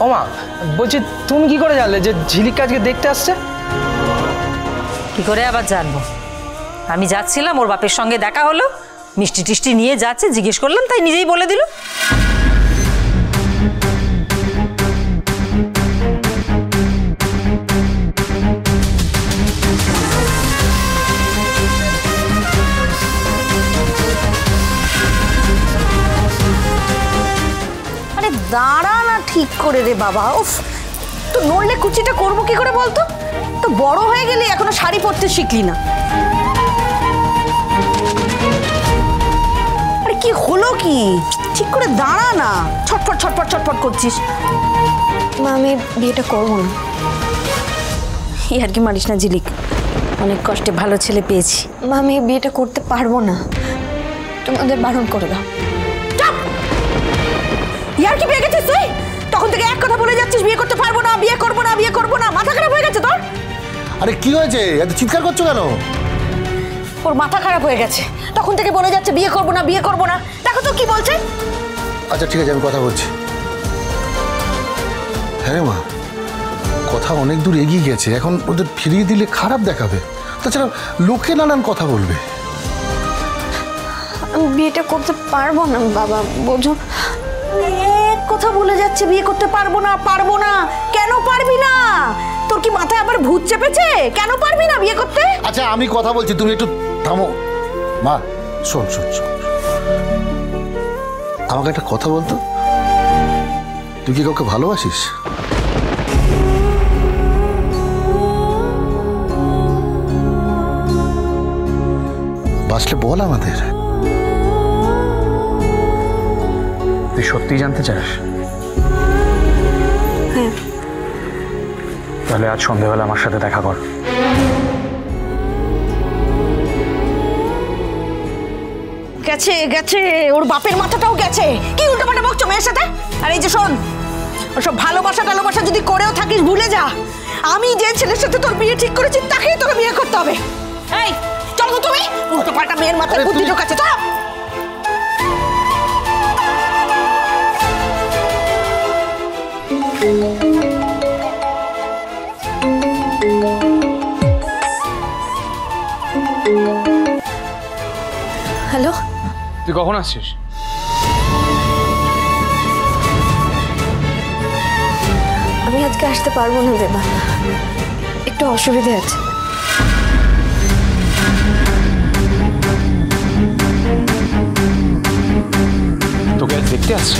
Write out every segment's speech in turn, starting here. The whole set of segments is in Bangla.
ওমা, বলছি তুমি কি করে জানলে যে ঝিলিক আজকে দেখতে আসছে? কি করে আবার জানবো? আমি যাচ্ছিলাম, ওর বাপের সঙ্গে দেখা হলো, মিষ্টি টিষ্টি নিয়ে যাচ্ছে, জিজ্ঞেস করলাম, তাই নিজেই বলে দিল। আরে দাঁড়া না ঠিক করে রে বাবা। উফ, তো নড়লে কুচিটা করবো কি করে বলতো? তো বড় হয়ে গেলি, এখনো শাড়ি পরতে শিখলি না। আরে কি হলো কি? ঠিক করে দাঁড়া না, ছটফট ছটফট ছটফট করছিস। মা আমি বিয়েটা করবো না। আর কি মারিস না ঝিলিক, অনেক কষ্টে ভালো ছেলে পেয়েছি। মা আমি বিয়েটা করতে পারবো না, তোমাদের বারণ করে দাও। ইয়ার কি পেয়ে গেছিস তুই? তখন থেকে এক কথা বলে যাচ্ছিস, বিয়ে করতে পারবো না, বিয়ে করবো না, বিয়ে করবো না। মাথা খারাপ হয়ে গেছে তোর? আরে কি হয়েছে, এত চিৎকার করছো কেন? ওর মাথা খারাপ হয়ে গেছে, তখন থেকে বলে যাচ্ছে বিয়ে করবো না, বিয়ে করবো না। দেখো তো কি বলছে। আচ্ছা ঠিক আছে, আমি কথা বলছি। হ্যাঁ মা, কথা অনেক দূর এগিয়ে গেছে, এখন ওদের ফিরিয়ে দিলে খারাপ দেখাবে। তাছাড়া লোকে নানান কথা বলবে। আমি বিয়েটা করতে পারবো না বাবা, বোঝো। এক কথা বলে যাচ্ছে বিয়ে করতে পারবো না, পারবো না। কেন পারবি না? তোর কি মাথায় আবার ভূত চেপেছে? কেন পারবি না বিয়ে করতে? আচ্ছা আমি কথা বলছি, তুমি একটু থামো। মা শোন শোন শোন, আমাকে একটা কথা বলতো, তুই কি কাউকে ভালোবাসিস? বাসলে বল আমাদের। তুই সত্যি জানতে চাস? হ্যাঁ। তাহলে আজ সন্ধ্যাবেলা আমার সাথে দেখা কর। গেছে গেছে, ওর বাপের মাথাটাও গেছে। কি উল্টোপাল্টা বকছো মেয়ের সাথে? আর এই যে শোন, ওসব ভালোবাসা টালোবাসা যদি করেও থাকিস ভুলে যা। আমি যে ছেলের সাথে তোর বিয়ে ঠিক করেছি তাকেই তোকে বিয়ে করতে হবে। এই চলো তো তুমি, উল্টোপাল্টা মেয়ের মাথায় বুদ্ধি ঢোকাচ্ছে। চলো। হ্যালো, তুই কখন আসছিস? আমি আজকে আসতে পারবো না দেবা, একটু অসুবিধে আছে। তোকে আজ দেখতে আসছে?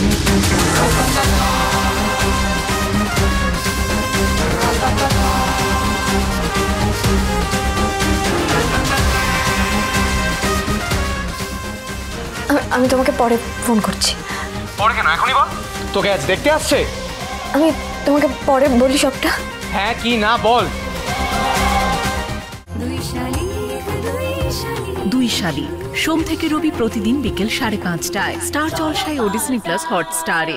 আমি তোমাকে পরে ফোন করছি। পরে কেন, এখনই বল। তোকে আজ দেখতে আসছে? আমি তোমাকে পরে বলি সবটা। হ্যাঁ কি না বল। দুই শালিক সোম থেকে রবি প্রতিদিন বিকেল 5:30টায় স্টার জলসায় ও ডিজনি প্লাস হটস্টারে।